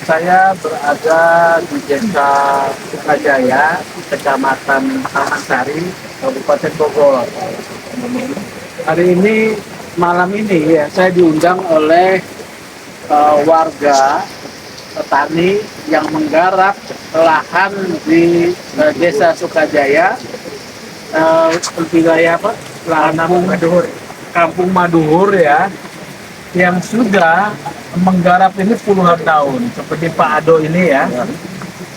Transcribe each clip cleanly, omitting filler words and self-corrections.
Saya berada di Desa Sukajaya, Kecamatan Taman Sari, Kabupaten Bogor. Hari ini, malam ini ya, saya diundang oleh warga petani yang menggarap lahan di Desa Sukajaya, wilayah apa? Lahan Kampung Maduhur ya, yang sudah menggarap ini puluhan tahun, seperti Pak Ado ini ya.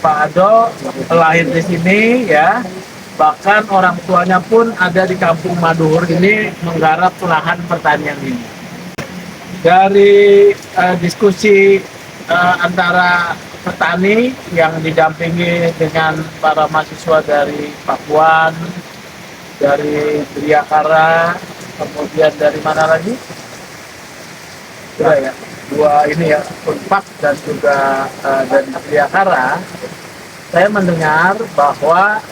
Pak Ado lahir di sini ya, bahkan orang tuanya pun ada di Kampung Maduhur ini menggarap lahan pertanian ini. Dari diskusi antara petani yang didampingi dengan para mahasiswa dari Pakuan, dari Triakara, kemudian dari mana lagi? Dua ini ya, Unpak dan juga dari Triakara, saya mendengar bahwa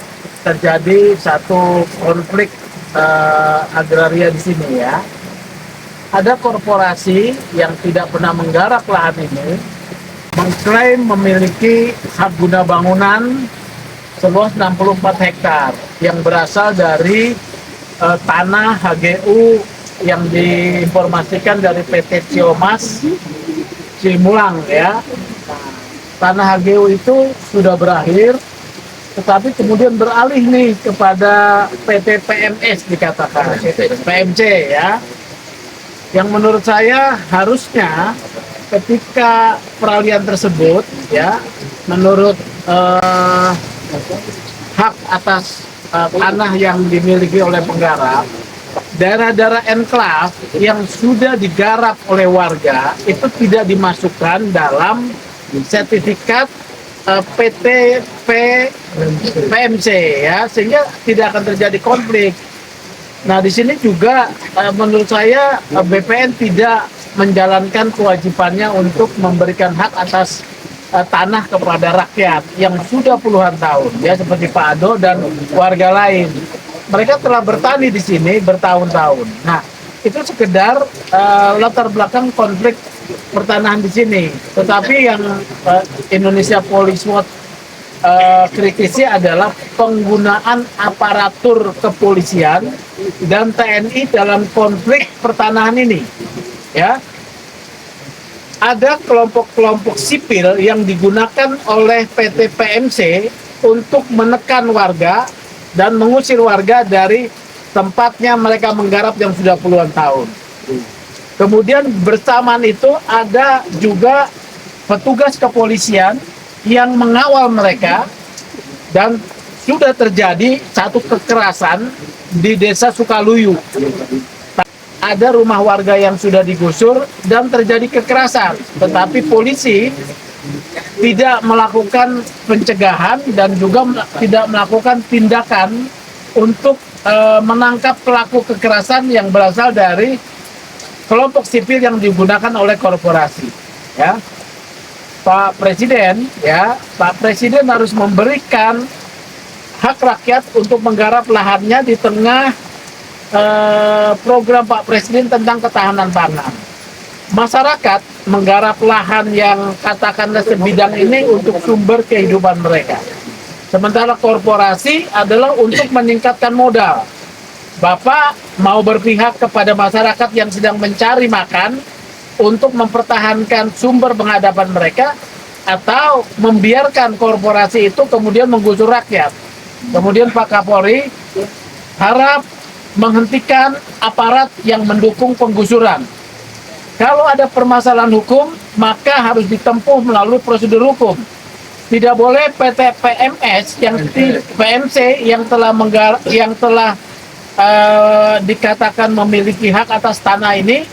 terjadi satu konflik agraria di sini ya. Ada korporasi yang tidak pernah menggarap lahan ini mengklaim memiliki hak guna bangunan seluas 64 hektar yang berasal dari tanah HGU yang diinformasikan dari PT Ciomas Cimulang ya. Tanah HGU itu sudah berakhir, tetapi kemudian beralih nih kepada PT PMS dikatakan, PMC ya. Yang menurut saya harusnya ketika peralihan tersebut ya, menurut hak atas tanah yang dimiliki oleh penggarap, daerah-daerah enklav yang sudah digarap oleh warga itu tidak dimasukkan dalam sertifikat PT PMC ya, sehingga tidak akan terjadi konflik. Nah, di sini juga menurut saya BPN tidak menjalankan kewajibannya untuk memberikan hak atas tanah kepada rakyat yang sudah puluhan tahun ya, seperti Pak Ado dan warga lain. Mereka telah bertani di sini bertahun-tahun. Nah, itu sekedar latar belakang konflik pertanahan di sini. Tetapi yang Indonesia Police Watch kritisi adalah penggunaan aparatur kepolisian dan TNI dalam konflik pertanahan ini. Ya, ada kelompok-kelompok sipil yang digunakan oleh PT PMC untuk menekan warga dan mengusir warga dari tempatnya mereka menggarap yang sudah puluhan tahun. Kemudian bersamaan itu ada juga petugas kepolisian yang mengawal mereka, dan sudah terjadi satu kekerasan di Desa Sukaluyu. Ada rumah warga yang sudah digusur dan terjadi kekerasan, tetapi polisi tidak melakukan pencegahan dan juga tidak melakukan tindakan untuk menangkap pelaku kekerasan yang berasal dari kelompok sipil yang digunakan oleh korporasi. Ya, Pak Presiden harus memberikan hak rakyat untuk menggarap lahannya di tengah program Pak Presiden tentang ketahanan pangan. Masyarakat menggarap lahan yang katakanlah sebidang ini untuk sumber kehidupan mereka. Sementara korporasi adalah untuk meningkatkan modal. Bapak mau berpihak kepada masyarakat yang sedang mencari makan untuk mempertahankan sumber penghadapan mereka, atau membiarkan korporasi itu kemudian menggusur rakyat. Kemudian Pak Kapolri harap menghentikan aparat yang mendukung penggusuran. Kalau ada permasalahan hukum, maka harus ditempuh melalui prosedur hukum. Tidak boleh PT PMS PMC yang telah dikatakan memiliki hak atas tanah ini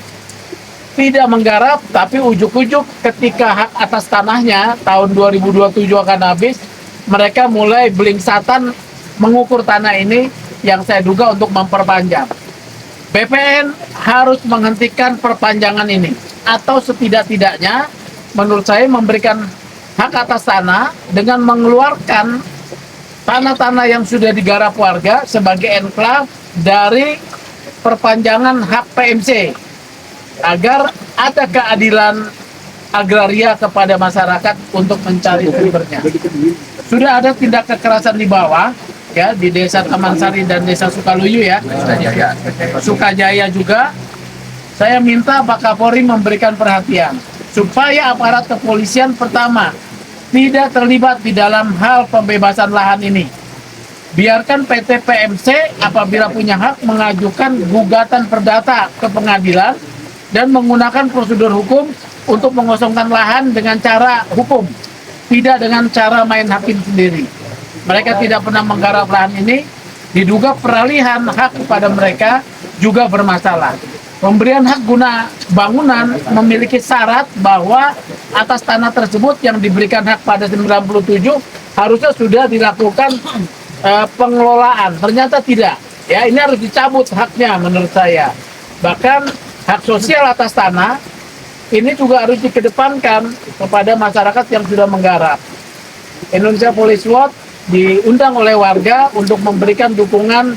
tidak menggarap, tapi ujuk-ujuk ketika hak atas tanahnya tahun 2027 akan habis, mereka mulai belingsatan mengukur tanah ini yang saya duga untuk memperpanjang. BPN harus menghentikan perpanjangan ini, atau setidak-tidaknya menurut saya memberikan hak atas tanah dengan mengeluarkan tanah-tanah yang sudah digarap warga sebagai enklav dari perpanjangan hak PMC, agar ada keadilan agraria kepada masyarakat untuk mencari sumbernya. Sudah ada tindak kekerasan di bawah, ya, di Desa Taman Sari dan Desa Sukaluyu, ya, Sukajaya juga. Saya minta Pak Kapolri memberikan perhatian supaya aparat kepolisian pertama tidak terlibat di dalam hal pembebasan lahan ini. Biarkan PT PMC apabila punya hak mengajukan gugatan perdata ke pengadilan dan menggunakan prosedur hukum untuk mengosongkan lahan dengan cara hukum, tidak dengan cara main hakim sendiri. Mereka tidak pernah menggarap lahan ini, diduga peralihan hak kepada mereka juga bermasalah. Pemberian hak guna bangunan memiliki syarat bahwa atas tanah tersebut yang diberikan hak pada 97 harusnya sudah dilakukan pengelolaan. Ternyata tidak. Ya, ini harus dicabut haknya menurut saya. Bahkan hak sosial atas tanah ini juga harus dikedepankan kepada masyarakat yang sudah menggarap. Indonesia Police Watch diundang oleh warga untuk memberikan dukungan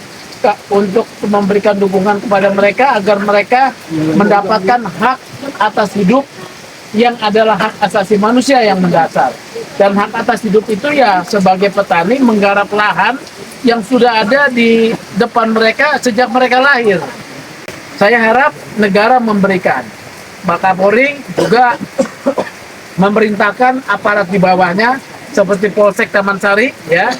kepada mereka agar mereka mendapatkan hak atas hidup yang adalah hak asasi manusia yang mendasar. Dan hak atas hidup itu ya sebagai petani menggarap lahan yang sudah ada di depan mereka sejak mereka lahir. Saya harap negara memberikan. Pak Kapolri juga memerintahkan aparat di bawahnya seperti Polsek Taman Sari, ya,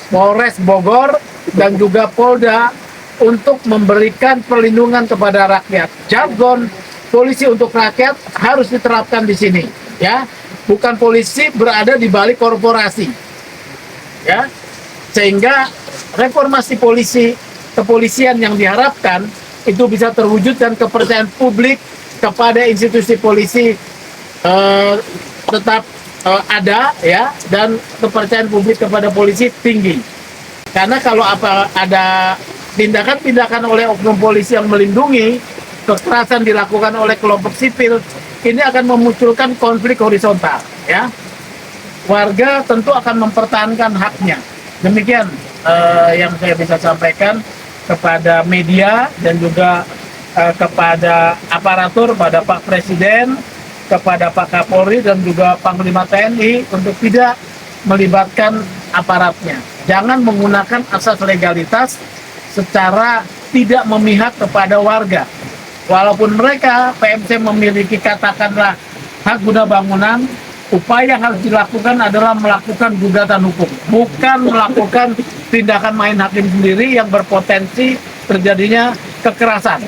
Polres Bogor, dan juga Polda untuk memberikan perlindungan kepada rakyat. Jargon polisi untuk rakyat harus diterapkan di sini, ya. Bukan polisi berada di balik korporasi, ya. Sehingga reformasi kepolisian yang diharapkan itu bisa terwujud dan kepercayaan publik kepada institusi polisi tetap ada, ya, dan kepercayaan publik kepada polisi tinggi. Karena kalau ada tindakan-tindakan oleh oknum polisi yang melindungi, kekerasan dilakukan oleh kelompok sipil, ini akan memunculkan konflik horizontal, ya. Warga tentu akan mempertahankan haknya. Demikian yang saya bisa sampaikan kepada media dan juga kepada aparatur, pada Pak Presiden, kepada Pak Kapolri dan juga Panglima TNI untuk tidak melibatkan aparatnya. Jangan menggunakan asas legalitas secara tidak memihak kepada warga. Walaupun mereka PMC memiliki katakanlah hak guna bangunan, upaya yang harus dilakukan adalah melakukan gugatan hukum, bukan melakukan tindakan main hakim sendiri yang berpotensi terjadinya kekerasan.